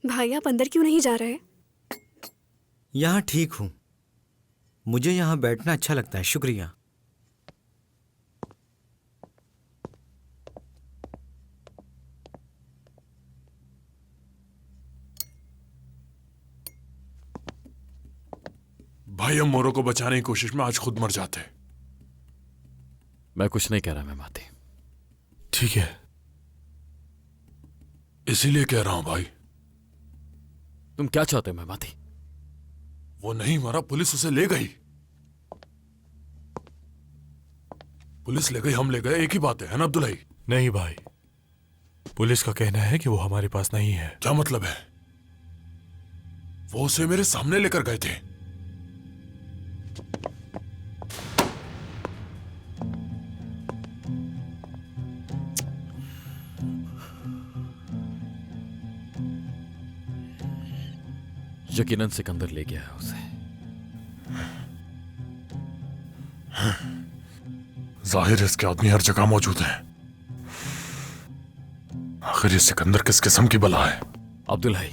भाई आप अंदर क्यों नहीं जा रहे? यहाँ ठीक हूँ। मुझे यहाँ बैठना अच्छा लगता है, शुक्रिया। भाई हम मोरो को बचाने की कोशिश में आज खुद मर जाते। मैं कुछ नहीं कह रहा मेहमाती। ठीक है, इसीलिए कह रहा हूं भाई। तुम क्या चाहते हो मेहमाती? वो नहीं मरा, पुलिस उसे ले गई। पुलिस ले गई, हम ले गए, एक ही बात है ना अब्दुल्लाई? नहीं भाई, पुलिस का कहना है कि वो हमारे पास नहीं है। क्या मतलब है? वो उसे मेरे सामने लेकर गए थे। यकीनन सिकंदर ले गया है उसे। जाहिर है इसके आदमी हर जगह मौजूद हैं। आखिर ये सिकंदर किस किस्म की बला है? अब्दुल भाई,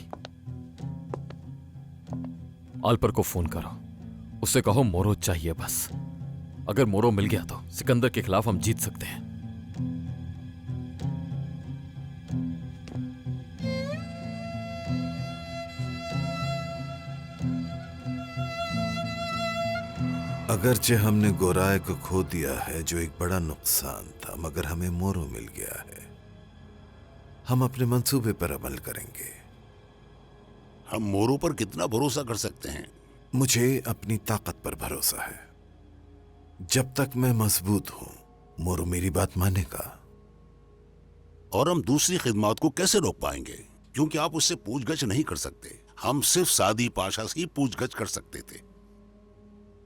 आलपर को फोन करो, उससे कहो मोरो चाहिए बस। अगर मोरो मिल गया तो सिकंदर के खिलाफ हम जीत सकते हैं। अगरचे हमने गोराए को खो दिया है, जो एक बड़ा नुकसान था, मगर हमें मोरो मिल गया है। हम अपने मंसूबे पर अमल करेंगे। हम मोरो पर कितना भरोसा कर सकते हैं? मुझे अपनी ताकत पर भरोसा है। जब तक मैं मजबूत हूं, मोरो मेरी बात मानेगा। और हम दूसरी खिदमत को कैसे रोक पाएंगे? क्योंकि आप उससे पूछगछ नहीं कर सकते। हम सिर्फ सादी पाशा से ही पूछगछ कर सकते थे।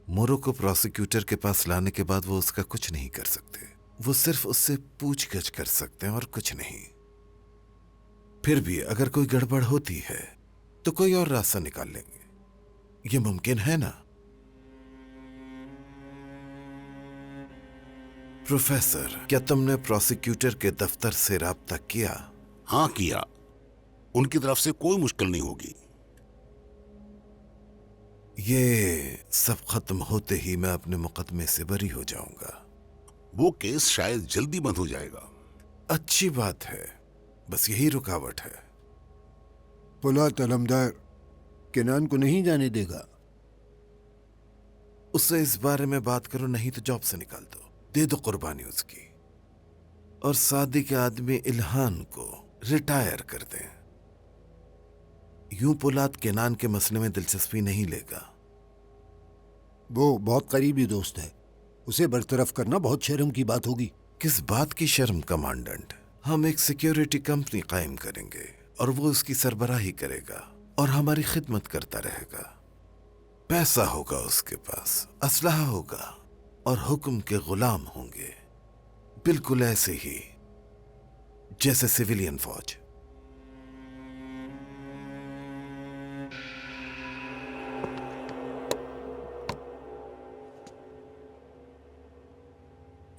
मोरो को प्रोसिक्यूटर के पास लाने के बाद वो उसका कुछ नहीं कर सकते। वो सिर्फ उससे पूछगछ कर सकते हैं और कुछ नहीं। फिर भी अगर कोई गड़बड़ होती है तो कोई और रास्ता निकाल लेंगे। ये मुमकिन है ना? प्रोफेसर, क्या तुमने प्रोसिक्यूटर के दफ्तर से राब्ता किया? हाँ किया। उनकी तरफ से कोई मुश्किल नहीं होगी। ये सब खत्म होते ही मैं अपने मुकदमे से बरी हो जाऊंगा। वो केस शायद जल्दी बंद हो जाएगा। अच्छी बात है, बस यही रुकावट है। पुला तलमदार केनान को नहीं जाने देगा। उससे इस बारे में बात करो, नहीं तो जॉब से निकाल दो। दे दो कुर्बानी उसकी। और सादी के आदमी इल्हान को रिटायर कर दें। यूं पुलात केनान के मसले में दिलचस्पी नहीं लेगा। वो बहुत करीबी दोस्त है, उसे बरतरफ करना बहुत शर्म की बात होगी। किस बात की शर्म कमांडेंट? हम एक सिक्योरिटी कंपनी कायम करेंगे और वो उसकी सरबराही करेगा और हमारी खिदमत करता रहेगा। पैसा होगा उसके पास, असलहा होगा और हुक्म के गुलाम होंगे, बिल्कुल ऐसे ही जैसे सिविलियन फौज।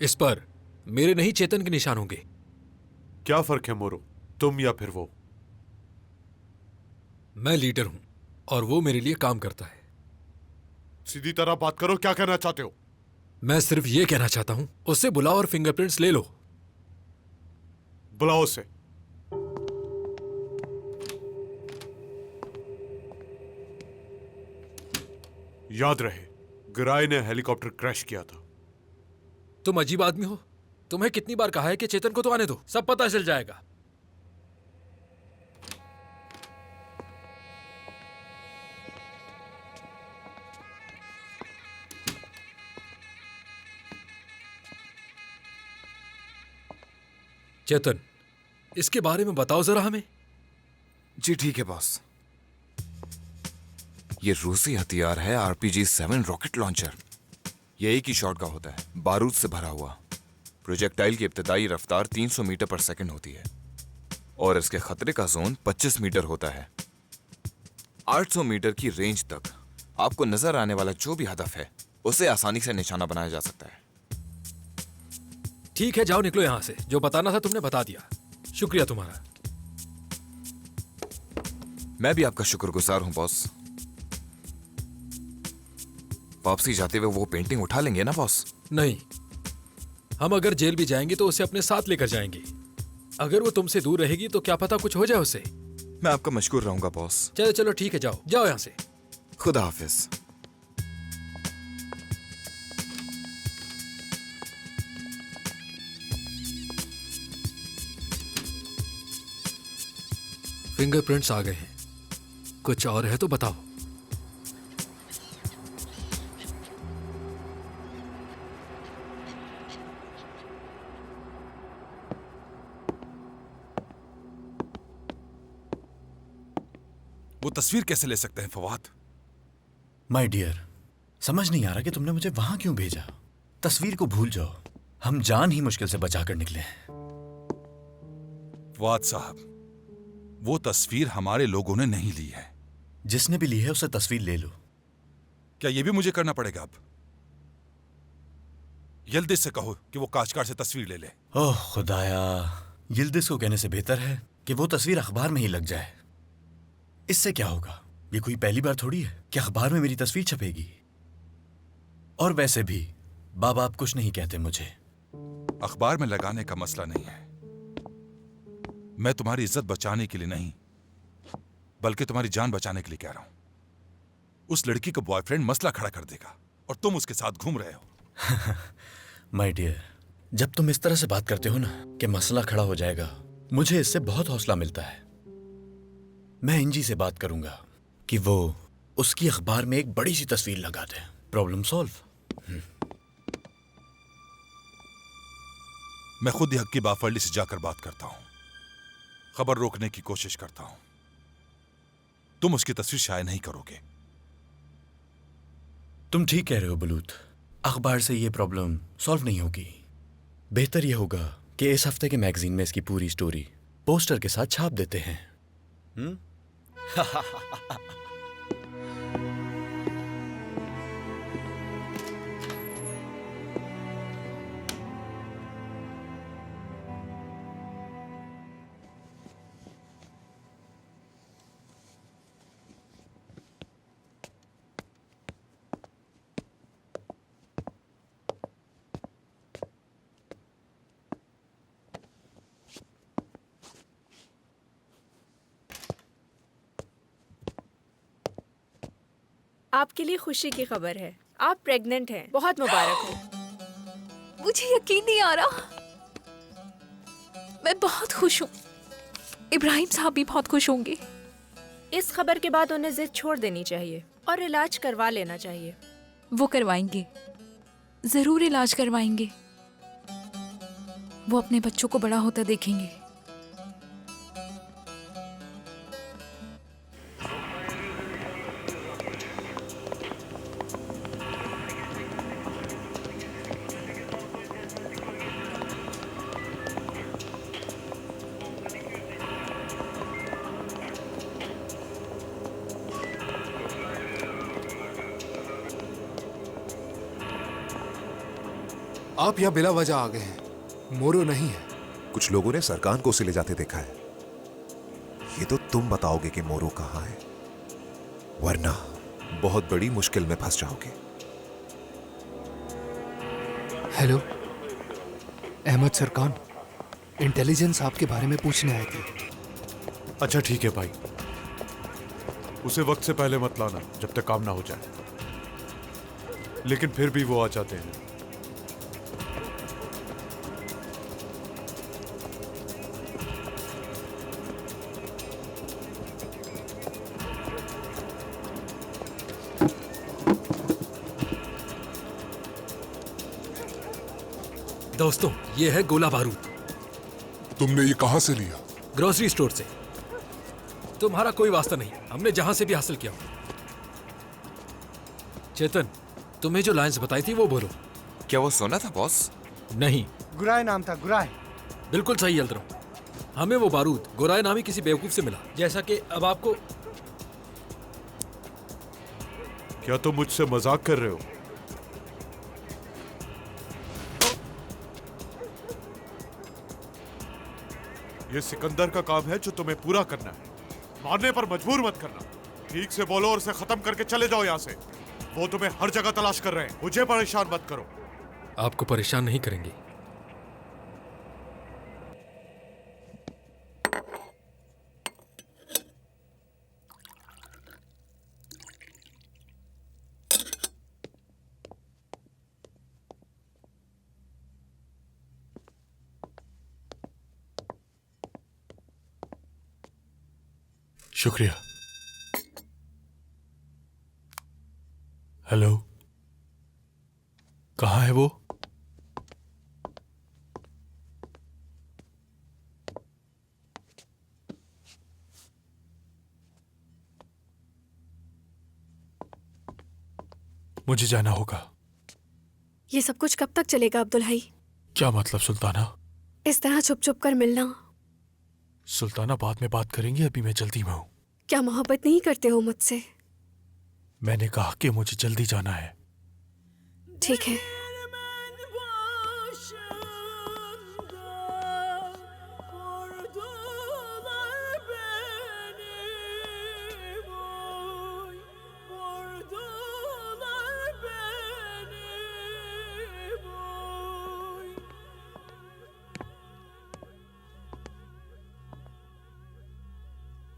इस पर मेरे नहीं चेतन के निशान होंगे। क्या फर्क है मोरो, तुम या फिर वो? मैं लीडर हूं और वो मेरे लिए काम करता है। सीधी तरह बात करो, क्या कहना चाहते हो? मैं सिर्फ ये कहना चाहता हूं, उससे बुलाओ और फिंगरप्रिंट्स ले लो। बुलाओ उसे। याद रहे, गिराए ने हेलीकॉप्टर क्रैश किया था। तुम अजीब आदमी हो। तुम्हें कितनी बार कहा है कि चेतन को तो आने दो, सब पता चल जाएगा। चेतन, इसके बारे में बताओ जरा हमें। जी ठीक है बॉस। ये रूसी हथियार है RPG-7 रॉकेट लॉन्चर। ये एक ही शॉट का होता है, बारूद से भरा हुआ। प्रोजेक्टाइल की इब्तदाई रफ्तार 300 मीटर पर सेकंड होती है और इसके खतरे का जोन 25 मीटर होता है। 800 मीटर की रेंज तक आपको नजर आने वाला जो भी हदफ है उसे आसानी से निशाना बनाया जा सकता है। ठीक है, जाओ निकलो यहां से। जो बताना था तुमने बता दिया, शुक्रिया तुम्हारा। मैं भी आपका शुक्रगुजार हूं बॉस। वापसी जाते हुए वो पेंटिंग उठा लेंगे ना बॉस? नहीं, हम अगर जेल भी जाएंगे तो उसे अपने साथ लेकर जाएंगे। अगर वो तुमसे दूर रहेगी तो क्या पता कुछ हो जाए उसे। मैं आपका मशकूर रहूंगा बॉस। चलो चलो ठीक है, जाओ जाओ यहाँ से। खुदा हाफिज। फिंगरप्रिंट्स आ गए हैं, कुछ और है तो बताओ। वो तस्वीर कैसे ले सकते हैं फवाद? माय डियर, समझ नहीं आ रहा कि तुमने मुझे वहां क्यों भेजा। तस्वीर को भूल जाओ, हम जान ही मुश्किल से बचा कर निकले हैं। फवाद साहब, वो तस्वीर हमारे लोगों ने नहीं ली है। जिसने भी ली है उसे तस्वीर ले लो। क्या ये भी मुझे करना पड़ेगा अब? यल्दिज से कहो कि वो काशकार से तस्वीर ले ले। ओह खुदाया, यिल्दिज को कहने से बेहतर है कि वो तस्वीर अखबार में ही लग जाए। इससे क्या होगा? ये कोई पहली बार थोड़ी है कि अखबार में मेरी तस्वीर छपेगी। और वैसे भी बाबा आप कुछ नहीं कहते मुझे। अखबार में लगाने का मसला नहीं है। मैं तुम्हारी इज्जत बचाने के लिए नहीं, बल्कि तुम्हारी जान बचाने के लिए कह रहा हूं। उस लड़की का बॉयफ्रेंड मसला खड़ा कर देगा और तुम उसके साथ घूम रहे हो। माय डियर, जब तुम इस तरह से बात करते हो ना कि मसला खड़ा हो जाएगा, मुझे इससे बहुत हौसला मिलता है। मैं इंजी से बात करूंगा कि वो उसकी अखबार में एक बड़ी सी तस्वीर लगा दे। Problem solve. मैं खुद ही हक्की बाफर्ली से जाकर बात करता हूं, खबर रोकने की कोशिश करता हूं। तुम उसकी तस्वीर शाये नहीं करोगे। तुम ठीक कह रहे हो बलूत, अखबार से ये प्रॉब्लम सॉल्व नहीं होगी। बेहतर ये होगा कि इस हफ्ते के मैगजीन में इसकी पूरी स्टोरी पोस्टर के साथ छाप देते हैं। आपके लिए खुशी की खबर है, आप प्रेग्नेंट हैं। बहुत मुबारक हो। मुझे यकीन नहीं आ रहा। मैं बहुत खुश हूँ। इब्राहिम साहब भी बहुत खुश होंगे। इस खबर के बाद उन्हें जिद छोड़ देनी चाहिए और इलाज करवा लेना चाहिए। वो करवाएंगे, जरूर इलाज करवाएंगे। वो अपने बच्चों को बड़ा होता देखेंगे। आप यहाँ बिला वजह आ गए हैं, मोरो नहीं है। कुछ लोगों ने सरकार को उसे ले जाते देखा है। ये तो तुम बताओगे कि मोरो कहाँ है, वरना बहुत बड़ी मुश्किल में फंस जाओगे। हेलो अहमद सरकान, इंटेलिजेंस आपके बारे में पूछने आए थे। अच्छा ठीक है भाई, उसे वक्त से पहले मत लाना जब तक काम ना हो जाए। लेकिन फिर भी वो आ जाते हैं। दोस्तों, ये है गोला बारूद। तुमने ये कहां से लिया? ग्रोसरी स्टोर से। तुम्हारा कोई वास्ता नहीं, हमने जहां से भी हासिल किया। चेतन, तुम्हें जो लाइंस बताई थी वो बोलो। क्या वो सोना था बॉस? नहीं, गुराय नाम था, गुराय। बिल्कुल सही यल्द्रो। हमें वो बारूद गोराय नामी किसी बेवकूफ से मिला। जैसा कि अब आपको। क्या तुम मुझसे मजाक कर रहे हो? ये सिकंदर का काम है जो तुम्हें पूरा करना है। मारने पर मजबूर मत करना। ठीक से बोलो और उसे खत्म करके चले जाओ यहाँ से। वो तुम्हें हर जगह तलाश कर रहे हैं। मुझे परेशान मत करो। आपको परेशान नहीं करेंगे। शुक्रिया। हेलो, कहाँ है वो? मुझे जाना होगा। ये सब कुछ कब तक चलेगा अब्दुल हई? क्या मतलब सुल्ताना? इस तरह छुप छुप कर मिलना। सुल्ताना बाद में बात करेंगे, अभी मैं जल्दी में हूँ। क्या मोहब्बत नहीं करते हो मुझसे? मैंने कहा कि मुझे जल्दी जाना है। ठीक है।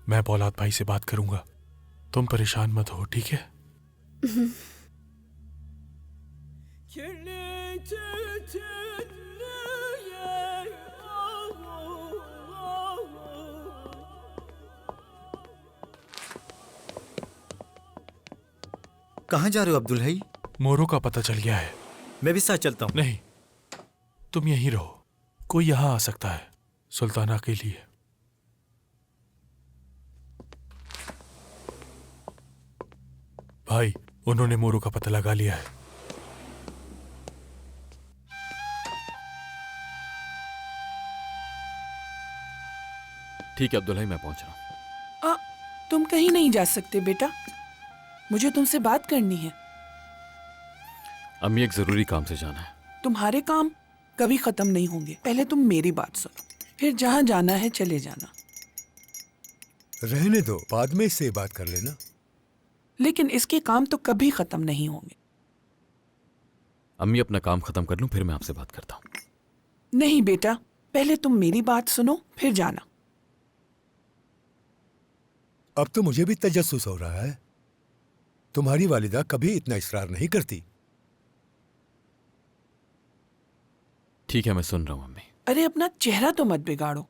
मैं पौलाद भाई से बात करूंगा, तुम परेशान मत हो, ठीक है? कहाँ जा रहे हो अब्दुल हई? मोरू का पता चल गया है। मैं भी साथ चलता हूँ। नहीं, तुम यहीं रहो। कोई यहाँ आ सकता है सुल्ताना के लिए। भाई, उन्होंने मोरू का पता लगा लिया है। ठीक है अब्दुल हई, मैं पहुंच रहा हूं। तुम कहीं नहीं जा सकते बेटा, मुझे तुमसे बात करनी है। अम्मी, एक जरूरी काम से जाना है। तुम्हारे काम कभी खत्म नहीं होंगे। पहले तुम मेरी बात सुनो, फिर जहां जाना है चले जाना। रहने दो, बाद में इससे बात कर लेना। लेकिन इसके काम तो कभी खत्म नहीं होंगे। अम्मी, अपना काम खत्म कर लूं, फिर मैं आपसे बात करता हूं। नहीं बेटा, पहले तुम मेरी बात सुनो, फिर जाना। अब तो मुझे भी तजस्सुस हो रहा है। तुम्हारी वालिदा कभी इतना इसरार नहीं करती। ठीक है, मैं सुन रहा हूं अम्मी। अरे अपना चेहरा तो मत बिगाड़ो।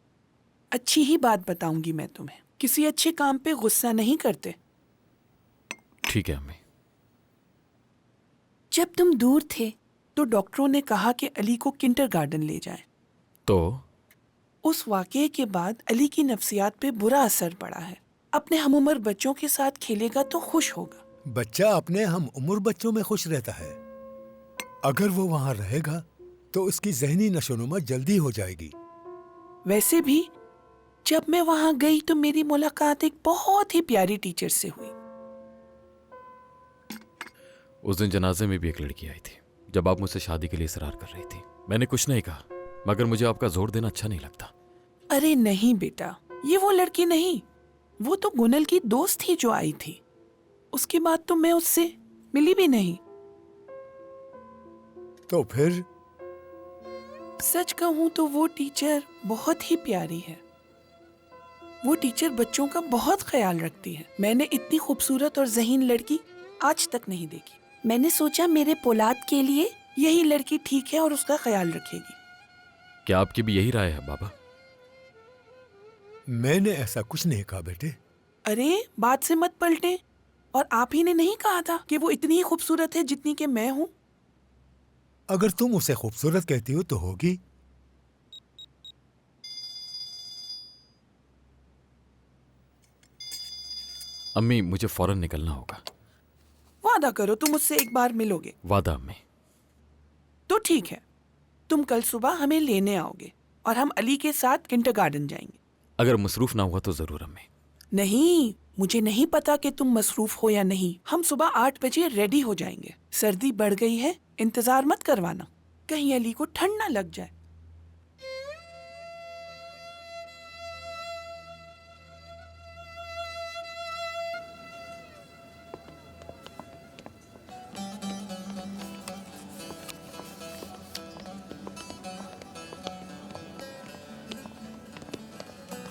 अच्छी ही बात बताऊंगी मैं तुम्हें। किसी अच्छे काम पे गुस्सा नहीं करते। ठीक है अम्मी। जब तुम दूर थे तो डॉक्टरों ने कहा कि अली को किंडरगार्टन ले जाएं। तो उस वाकये के बाद अली की नफ्सियात पे बुरा असर पड़ा है। अपने हमउम्र बच्चों के साथ खेलेगा तो खुश होगा। बच्चा अपने हम उम्र बच्चों में खुश रहता है। अगर वो वहां रहेगा तो उसकी जहनी नशोनुमा जल्दी हो जाएगी। वैसे भी जब मैं वहां गई तो मेरी मुलाकात एक बहुत ही प्यारी टीचर से हुई। उस दिन जनाजे में भी एक लड़की आई थी, जब आप मुझसे शादी के लिए इसरार कर रही थी। मैंने कुछ नहीं कहा, मगर मुझे आपका जोर देना अच्छा नहीं लगता। अरे नहीं बेटा, ये वो लड़की नहीं, वो तो गुनल की दोस्त थी जो आई थी। उसके बाद तो मैं उससे मिली भी नहीं। तो फिर? सच कहूं तो वो टीचर बहुत ही प्यारी है। वो टीचर बच्चों का बहुत ख्याल रखती है। मैंने इतनी खूबसूरत और ज़हीन लड़की आज तक नहीं देखी। मैंने सोचा मेरे पोलाद के लिए यही लड़की ठीक है और उसका ख्याल रखेगी। क्या आपकी भी यही राय है बाबा? मैंने ऐसा कुछ नहीं कहा बेटे। अरे बात से मत पलटे। और आप ही ने नहीं कहा था कि वो इतनी ही खूबसूरत है जितनी कि मैं हूँ? अगर तुम उसे खूबसूरत कहती हो तो होगी। अम्मी, मुझे फौरन निकलना होगा। वादा करो तुम मुझसे एक बार मिलोगे। वादा अम्मी। तो ठीक है, तुम कल सुबह हमें लेने आओगे और हम अली के साथ किंडरगार्टन जाएंगे। अगर मसरूफ ना हुआ तो जरूर अम्मी। नहीं, मुझे नहीं पता कि तुम मसरूफ हो या नहीं। हम सुबह 8 बजे रेडी हो जाएंगे। सर्दी बढ़ गई है, इंतजार मत करवाना, कहीं अली को ठंड ना लग जाए।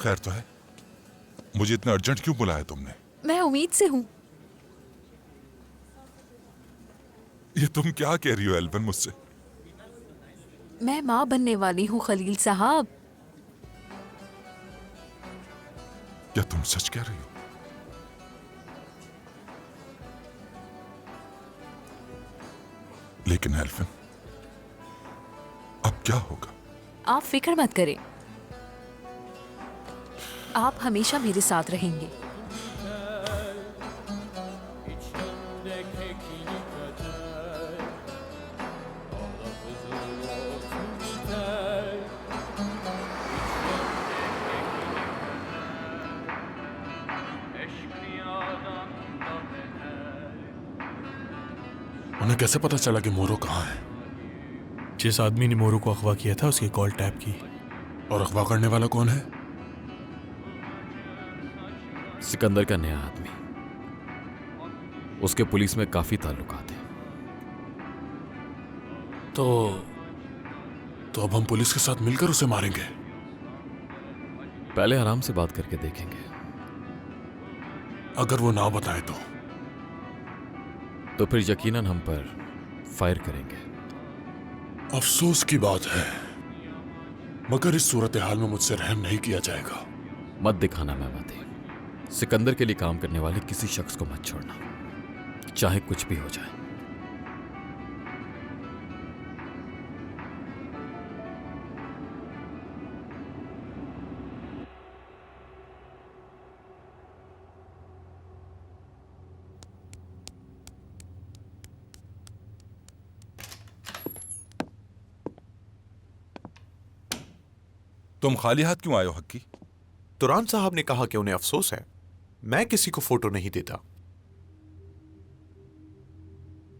खैर तो है? मुझे इतना अर्जेंट क्यों बुलाया तुमने? मैं उम्मीद से हूँ। ये तुम क्या कह रही हो एल्वन मुझसे? मैं माँ बनने वाली हूँ खलील साहब। क्या तुम सच कह रही हो? लेकिन एल्वन, अब क्या होगा? आप फिक्र मत करें, आप हमेशा मेरे साथ रहेंगे। उन्हें कैसे पता चला कि मोरो कहाँ है? जिस आदमी ने मोरो को अगवा किया था उसकी कॉल टैप की। और अगवा करने वाला कौन है? सिकंदर का नया आदमी। उसके पुलिस में काफी ताल्लुकात हैं। तो अब हम पुलिस के साथ मिलकर उसे मारेंगे। पहले आराम से बात करके देखेंगे। अगर वो ना बताए तो फिर यकीनन हम पर फायर करेंगे। अफसोस की बात है, मगर इस सूरत हाल में मुझसे रहम नहीं किया जाएगा। मत दिखाना महमदी। सिकंदर के लिए काम करने वाले किसी शख्स को मत छोड़ना, चाहे कुछ भी हो जाए। तुम खाली हाथ क्यों आए हो हक्की? तुरान साहब ने कहा कि उन्हें अफसोस है। मैं किसी को फोटो नहीं देता।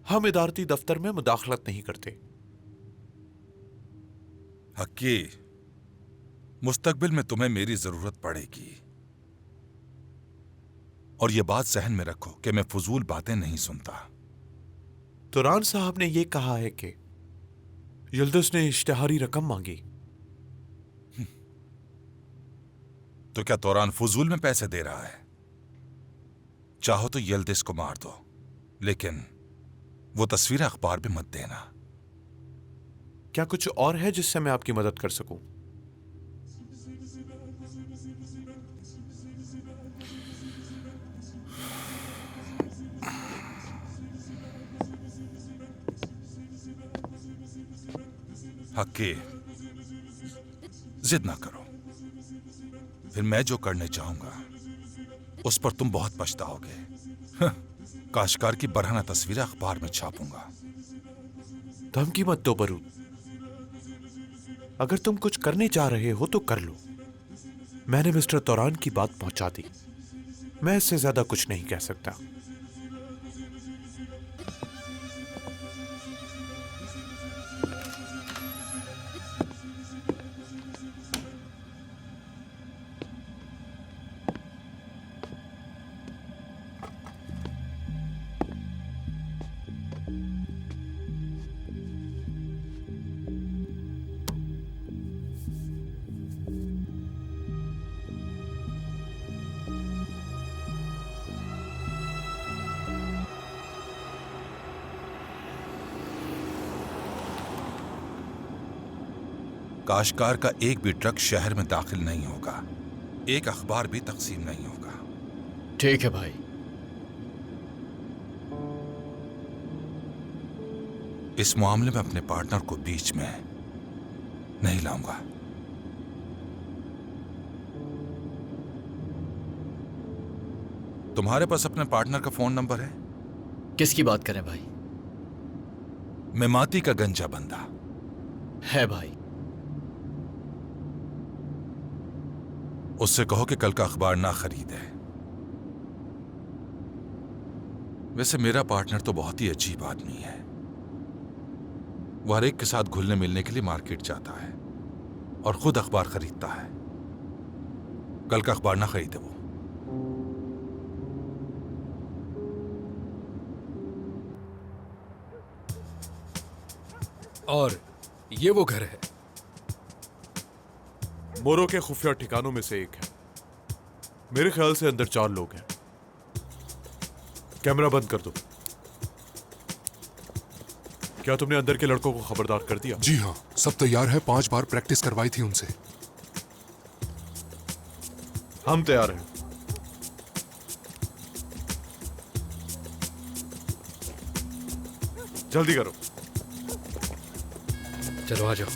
हम इदारती दफ्तर में मुदाखलत नहीं करते। हक्की, मुस्तकबिल में तुम्हें मेरी जरूरत पड़ेगी। और यह बात जहन में रखो कि मैं फजूल बातें नहीं सुनता। तुरान साहब ने यह कहा है कि यिल्दिज ने इश्तिहारी रकम मांगी। तो क्या तौरान फजूल में पैसे दे रहा है? चाहो तो यिल्दिज को मार दो, लेकिन वो तस्वीर अखबार में मत देना। क्या कुछ और है जिससे मैं आपकी मदद कर सकूं? हक्की, जिद ना करो। फिर मैं जो करने चाहूंगा उस पर तुम बहुत पछताओगे। काशकार की बरहना तस्वीरें अखबार में छापूंगा। धमकी मत दो बरूद। अगर तुम कुछ करने जा रहे हो तो कर लो। मैंने मिस्टर तौरान की बात पहुंचा दी। मैं इससे ज्यादा कुछ नहीं कह सकता। काशकार का एक भी ट्रक शहर में दाखिल नहीं होगा। एक अखबार भी तकसीम नहीं होगा। ठीक है भाई। इस मामले में अपने पार्टनर को बीच में नहीं लाऊंगा। तुम्हारे पास अपने पार्टनर का फोन नंबर है? किसकी बात करें भाई? मेमाती का गंजा बंदा है भाई। उससे कहो कि कल का अखबार ना खरीदे। वैसे मेरा पार्टनर तो बहुत ही अजीब आदमी है। वो हर एक के साथ घुलने मिलने के लिए मार्केट जाता है और खुद अखबार खरीदता है। कल का अखबार ना खरीदे वो। और ये वो घर है। मोरो के खुफिया ठिकानों में से एक है। मेरे ख्याल से अंदर 4 लोग हैं। कैमरा बंद कर दो। क्या तुमने अंदर के लड़कों को खबरदार कर दिया? जी हाँ, सब तैयार है। 5 बार प्रैक्टिस करवाई थी उनसे। हम तैयार हैं। जल्दी करो। चलो आ जाओ।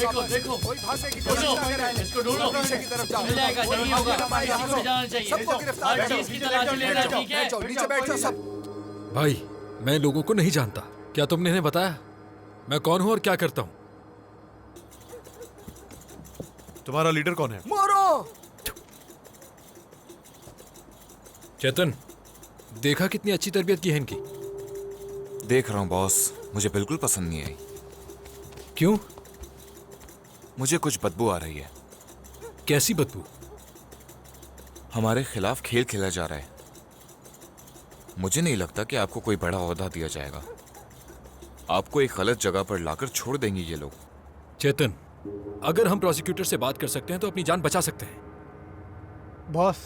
देखो देखो कोई भागने की कोशिश ना करे। इसको ढूंढो, पीछे की तरफ जाओ। मिल जाएगा, जल्दी होगा। हमें जाना चाहिए। सबको गिरफ्तार करो। इसकी तलाशी लेना, ठीक है? नीचे बैठ जाओ सब। भाई, मैं लोगों को नहीं जानता। क्या तुमने इन्हें बताया मैं कौन हूं और क्या करता हूं? तुम्हारा लीडर कौन है? मोरो। चेतन, देखा कितनी अच्छी तरबियत की है इनकी? देख रहा हूं बॉस, मुझे बिल्कुल पसंद नहीं आई। क्यों? मुझे कुछ बदबू आ रही है। कैसी बदबू? हमारे खिलाफ खेल खेला जा रहा है। मुझे नहीं लगता कि आपको कोई बड़ा ओहदा दिया जाएगा। आपको एक गलत जगह पर लाकर छोड़ देंगे ये लोग। चेतन, अगर हम प्रोसिक्यूटर से बात कर सकते हैं तो अपनी जान बचा सकते हैं। बॉस,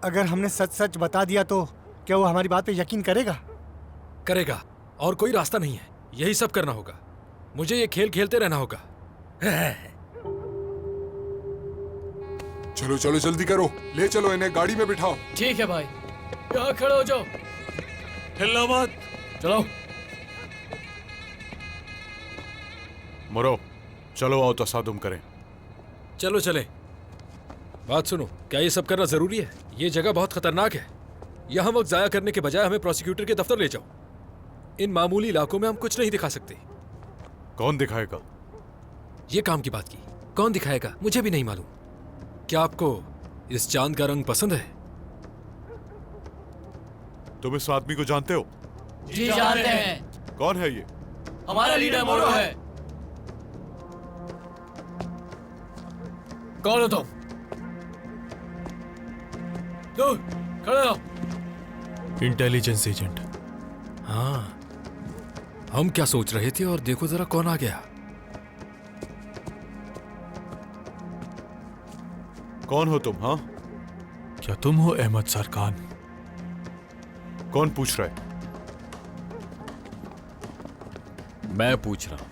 अगर हमने सच सच बता दिया तो क्या वो हमारी बात पे यकीन करेगा? करेगा, और कोई रास्ता नहीं है। यही सब करना होगा। मुझे ये खेल खेलते रहना होगा। चलो चलो जल्दी करो, ले चलो इन्हें, गाड़ी में बिठाओ। ठीक है भाई, यहाँ खड़े हो जाओ। हिलना मत। चलो मरो, चलो आओ तसादुम करें। चलो चले। बात सुनो, क्या ये सब करना जरूरी है? ये जगह बहुत खतरनाक है। यहाँ वक्त जाया करने के बजाय हमें प्रोसिक्यूटर के दफ्तर ले जाओ। इन मामूली इलाकों में हम कुछ नहीं दिखा सकते। कौन दिखाएगा? ये काम की बात की। कौन दिखाएगा मुझे भी नहीं मालूम। क्या आपको इस चांद का रंग पसंद है? तुम इस आदमी को जानते हो? जी जानते हैं। कौन है ये? हमारा लीडर मोरो है। कौन हो तुम? दूर खड़े रहो। Intelligence agent. हाँ, हम क्या सोच रहे थे और देखो जरा कौन आ गया। कौन हो तुम? हाँ, क्या तुम हो अहमद सरकान? कौन पूछ रहा है? मैं पूछ रहा हूं।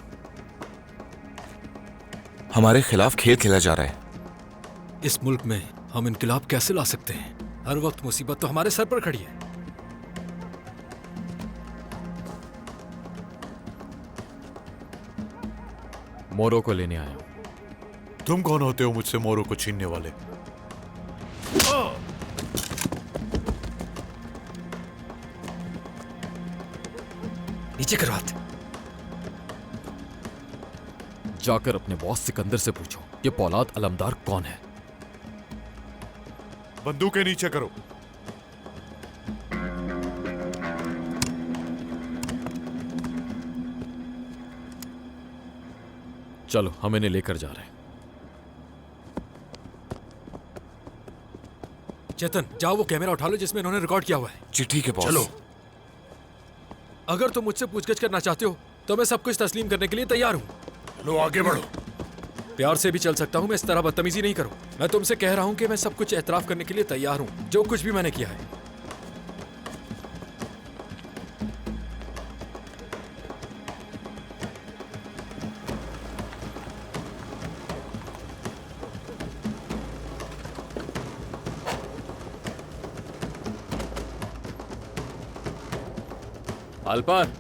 हमारे खिलाफ खेल खेला जा रहा है। इस मुल्क में हम इनकलाब कैसे ला सकते हैं? हर वक्त मुसीबत तो हमारे सर पर खड़ी है। मोरो को लेने आया हूं। तुम कौन होते हो मुझसे मोरो को छीनने वाले? नीचे करो हाथ। जाकर अपने बॉस सिकंदर से पूछो ये पौलाद अलमदार कौन है। बंदूकें नीचे करो। चलो, हम इन्हें लेकर जा रहे हैं। चेतन, जाओ वो कैमरा उठा लो जिसमें इन्होंने रिकॉर्ड किया हुआ है। जी ठीक है बॉस। चलो। अगर तुम मुझसे पूछगछ करना चाहते हो तो मैं सब कुछ तस्लीम करने के लिए तैयार हूं। लो आगे बढ़ो। प्यार से भी चल सकता हूं, मैं इस तरह बदतमीजी नहीं करूं। मैं तुमसे कह रहा हूं कि मैं सब कुछ एतराफ करने के लिए तैयार हूं, जो कुछ भी मैंने किया है। आलपार,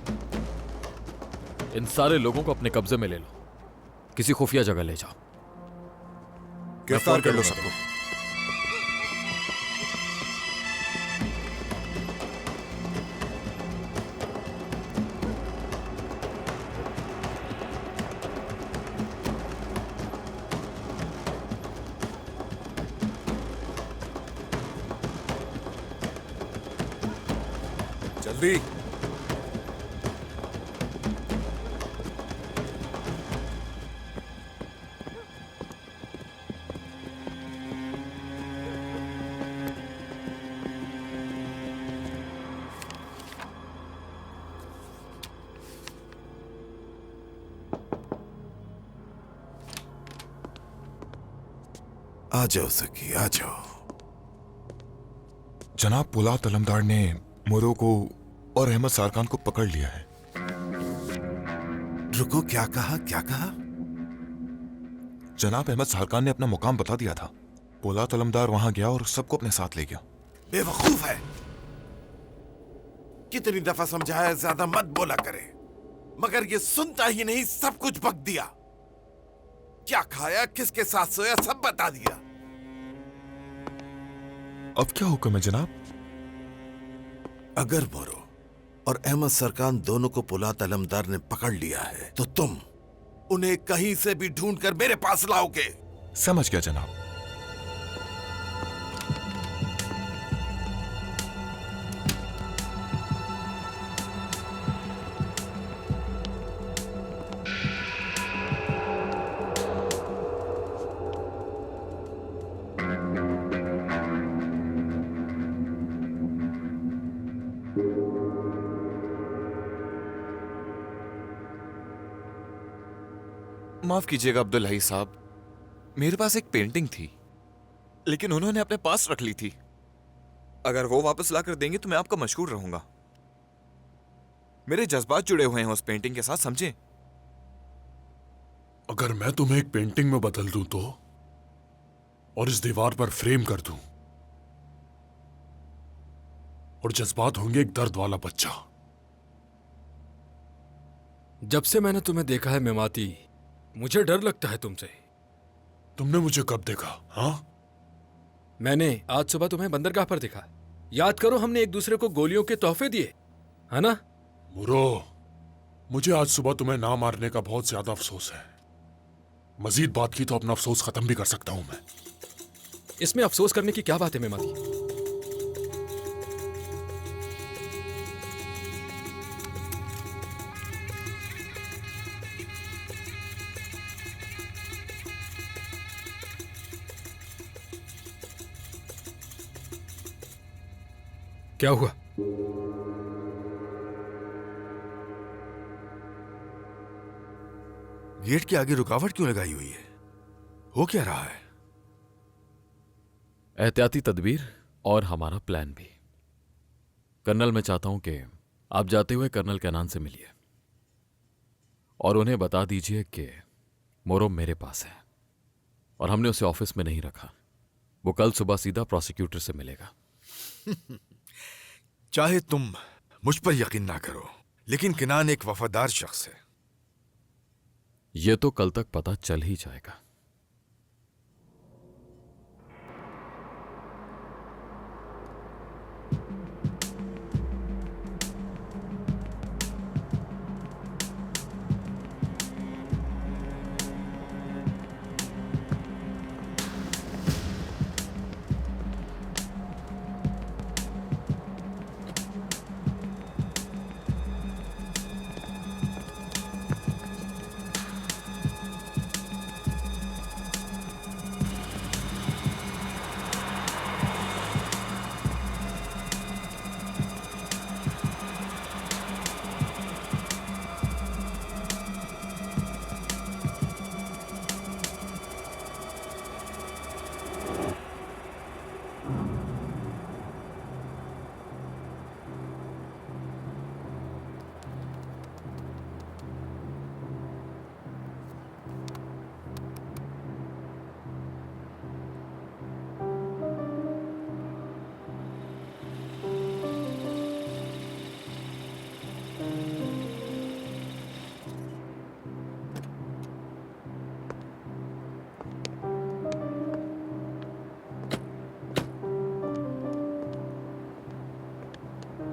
इन सारे लोगों को अपने कब्जे में ले लो। किसी खुफिया जगह ले जाओ। गिरफ्तार कर लो सबको। जल्दी। आ जाओ सकी, आ जाओ। जनाब, पोलाद तलमदार ने मोरो को और अहमद सारकान को पकड़ लिया है। रुको, क्या कहा, क्या कहा? जनाब, अहमद सारकान ने अपना मुकाम बता दिया था। पोलाद तलमदार वहां गया और सबको अपने साथ ले गया। बेवकूफ है। कितनी दफा समझाया, ज्यादा मत बोला करे, मगर ये सुनता ही नहीं, सब कुछ बक दिया। क्या खाया, किसके साथ सोया, सब बता दिया। अब क्या हुक्म है जनाब? अगर मोरो और अहमद सरकान दोनों को पोलाद तलमदार ने पकड़ लिया है तो तुम उन्हें कहीं से भी ढूंढकर मेरे पास लाओगे। समझ गया जनाब। माफ कीजिएगा अब्दुल हई साहब, मेरे पास एक पेंटिंग थी लेकिन उन्होंने अपने पास रख ली थी। अगर वो वापस लाकर देंगे तो मैं आपका मशहूर रहूंगा। मेरे जज्बात जुड़े हुए हैं उस पेंटिंग के साथ, समझे? अगर मैं तुम्हें एक पेंटिंग में बदल दूं तो, और इस दीवार पर फ्रेम कर दूं, और जज्बात होंगे एक दर्द वाला बच्चा। जब से मैंने तुम्हें देखा है मेमाती, मुझे डर लगता है तुमसे। तुमने मुझे कब देखा? हाँ, मैंने आज सुबह तुम्हें बंदरगाह पर देखा। याद करो, हमने एक दूसरे को गोलियों के तोहफे दिए, है ना? मुरो, मुझे आज सुबह तुम्हें ना मारने का बहुत ज्यादा अफसोस है। मजीद बात की तो अपना अफसोस खत्म भी कर सकता हूं मैं। इसमें अफसोस करने की क्या बात है मेमाती? क्या हुआ? गेट के आगे रुकावट क्यों लगाई हुई है? हो क्या रहा है? एहतियाती तदबीर और हमारा प्लान भी। कर्नल, मैं चाहता हूं कि आप जाते हुए कर्नल कैनान से मिलिए और उन्हें बता दीजिए कि मोरो मेरे पास है और हमने उसे ऑफिस में नहीं रखा। वो कल सुबह सीधा प्रोसिक्यूटर से मिलेगा। चाहे तुम मुझ पर यकीन ना करो, लेकिन किनान एक वफादार शख्स है। यह तो कल तक पता चल ही जाएगा।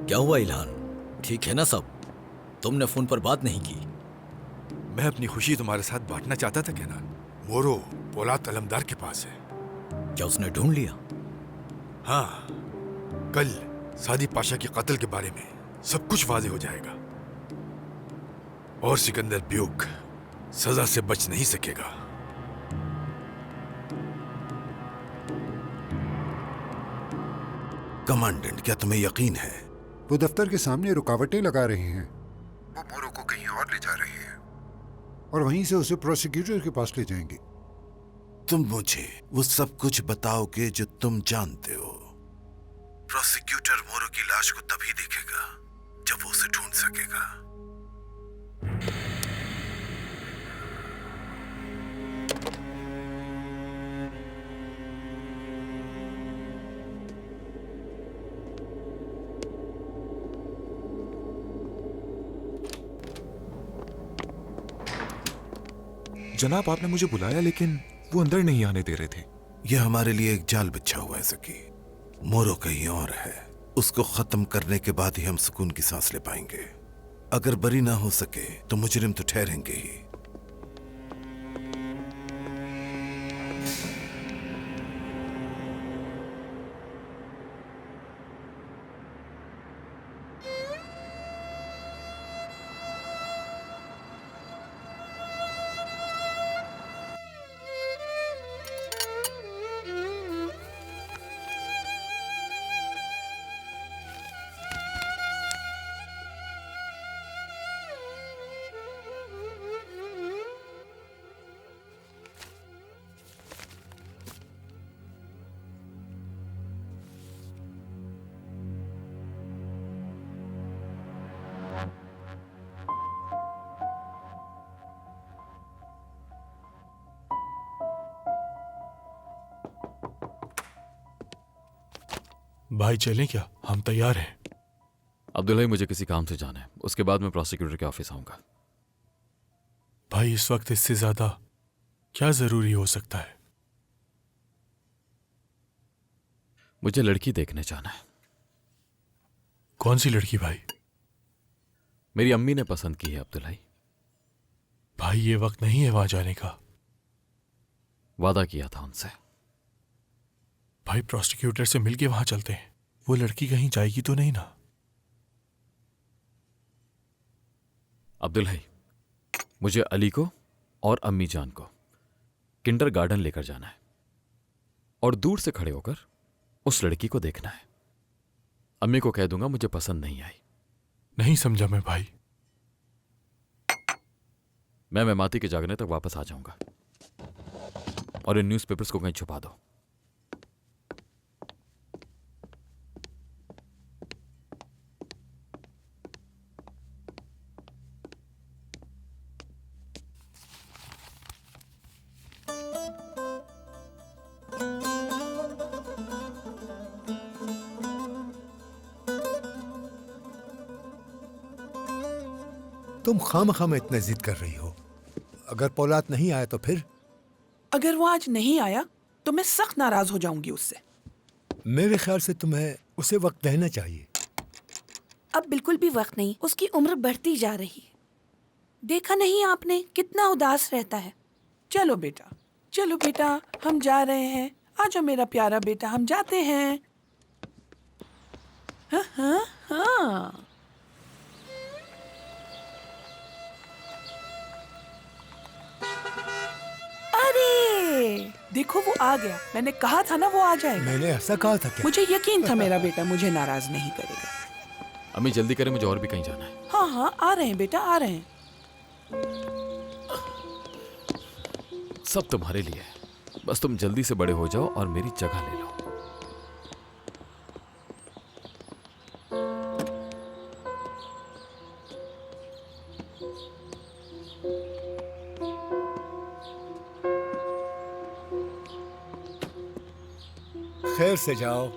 क्या हुआ इल्हान, ठीक है ना सब? तुमने फोन पर बात नहीं की। मैं अपनी खुशी तुम्हारे साथ बांटना चाहता था किनान। मोरो पोलाद तलमदार के पास है। क्या उसने ढूंढ लिया? हाँ, कल सादी पाशा के कत्ल के बारे में सब कुछ वाजे हो जाएगा और सिकंदर ब्यूक सजा से बच नहीं सकेगा। कमांडेंट, क्या तुम्हें यकीन है? वो दफ्तर के सामने रुकावटें लगा रहे हैं। वो मोरो को कहीं और ले जा रहे हैं और वहीं से उसे प्रोसिक्यूटर के पास ले जाएंगे। तुम मुझे वो सब कुछ बताओगे जो तुम जानते हो। प्रोसिक्यूटर मोरो की लाश को तभी देखेगा जब वो उसे ढूंढ सकेगा। जनाब, आपने मुझे बुलाया लेकिन वो अंदर नहीं आने दे रहे थे। यह हमारे लिए एक जाल बिछा हुआ है सकी। मोरो कहीं और है। उसको खत्म करने के बाद ही हम सुकून की सांस ले पाएंगे। अगर बरी ना हो सके तो मुजरिम तो ठहरेंगे ही। भाई चलें क्या? हम तैयार हैं। अब्दुल भाई, मुझे किसी काम से जाना है, उसके बाद मैं प्रोसिक्यूटर के ऑफिस आऊंगा। भाई इस वक्त इससे ज्यादा क्या जरूरी हो सकता है? मुझे लड़की देखने जाना है। कौन सी लड़की भाई? मेरी अम्मी ने पसंद की है अब्दुल भाई। भाई ये वक्त नहीं है वहां जाने का। वादा किया था उनसे। भाई प्रोसिक्यूटर से मिलके वहां चलते हैं। वो लड़की कहीं जाएगी तो नहीं ना? अब्दुल भाई, मुझे अली को और अम्मी जान को किंडर गार्डन लेकर जाना है और दूर से खड़े होकर उस लड़की को देखना है। अम्मी को कह दूंगा मुझे पसंद नहीं आई। नहीं समझा मैं भाई। मैं मेमाती के जागने तक वापस आ जाऊंगा और इन न्यूज़पेपर्स को कहीं छुपा दो। तुम खामखा में इतना जिद कर रही हो। अगर पौलाद नहीं आया तो फिर? अगर वो आज नहीं आया तो मैं सख्त नाराज हो जाऊंगी उससे। मेरे ख्याल से तुम्हें उसे वक्त देना चाहिए। अब बिल्कुल भी वक्त नहीं, उसकी उम्र बढ़ती जा रही है। देखा नहीं आपने कितना उदास रहता है। चलो बेटा, चलो बेटा, हम जा रहे हैं। आ जाओ मेरा प्यारा बेटा, हम जाते हैं। हाँ हाँ हाँ। अरे देखो वो आ गया। मैंने कहा था ना वो आ जाएगा। मैंने ऐसा कहा था क्या? मुझे यकीन था मेरा बेटा मुझे नाराज नहीं करेगा। अम्मी जल्दी करें, मुझे और भी कहीं जाना है। हाँ हाँ आ रहे हैं बेटा, आ रहे हैं। सब तुम्हारे लिए है, बस तुम जल्दी से बड़े हो जाओ और मेरी जगह ले लो। खैर से जाओ।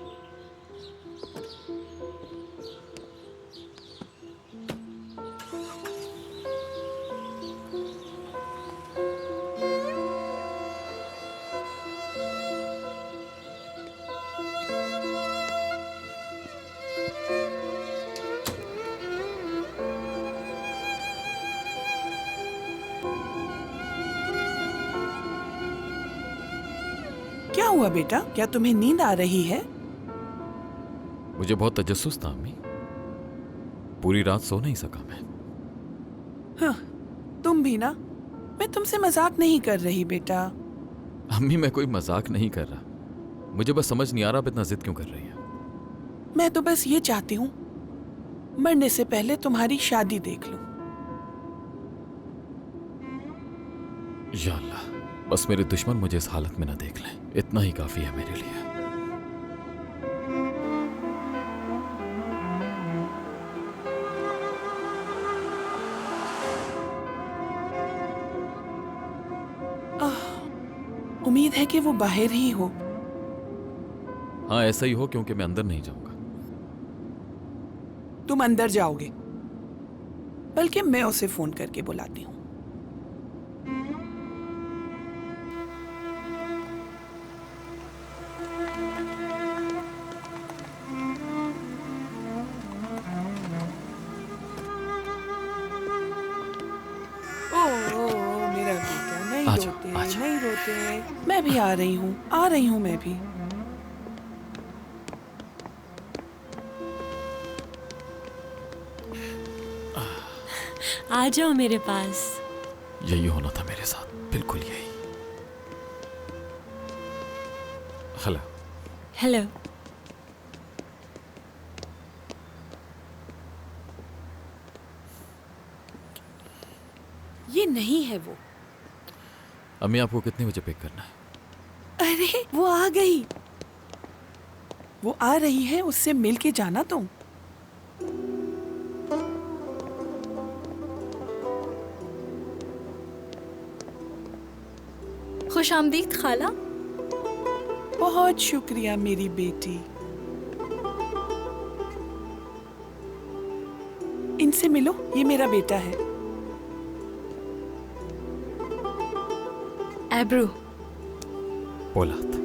क्या हुआ बेटा, क्या तुम्हें नींद आ रही है? मुझे बहुत तजस्सुस था अम्मी। पूरी रात सो नहीं सका मैं। हाँ, तुम भी ना। मैं तुमसे मजाक नहीं कर रही बेटा। अम्मी मैं कोई मजाक नहीं कर रहा, मुझे बस समझ नहीं आ रहा आप इतना जिद क्यों कर रही हैं। मैं तो बस ये चाहती हूँ मरने से पहले तुम्हारी शादी देख लूं। या अल्लाह, बस मेरे दुश्मन मुझे इस हालत में ना देख लें, इतना ही काफी है मेरे लिए। उम्मीद है कि वो बाहर ही हो। हाँ ऐसा ही हो, क्योंकि मैं अंदर नहीं जाऊंगा। तुम अंदर जाओगे, बल्कि मैं उसे फोन करके बुलाती हूँ। मेरा बेटा नहीं रोते, नहीं रोते। मैं भी आ रही हूँ, आ रही हूँ मैं भी। आ जाओ मेरे पास। यही होना था मेरे साथ, बिल्कुल यही। हेलो। हेलो। ये नहीं है वो। अम्मी आपको कितने बजे पिक करना है? अरे वो आ गई, वो आ रही है, उससे मिल के जाना तुम। खुश आमदीद खाला। बहुत शुक्रिया मेरी बेटी। इनसे मिलो, ये मेरा बेटा है। एब्रू। पोलाद।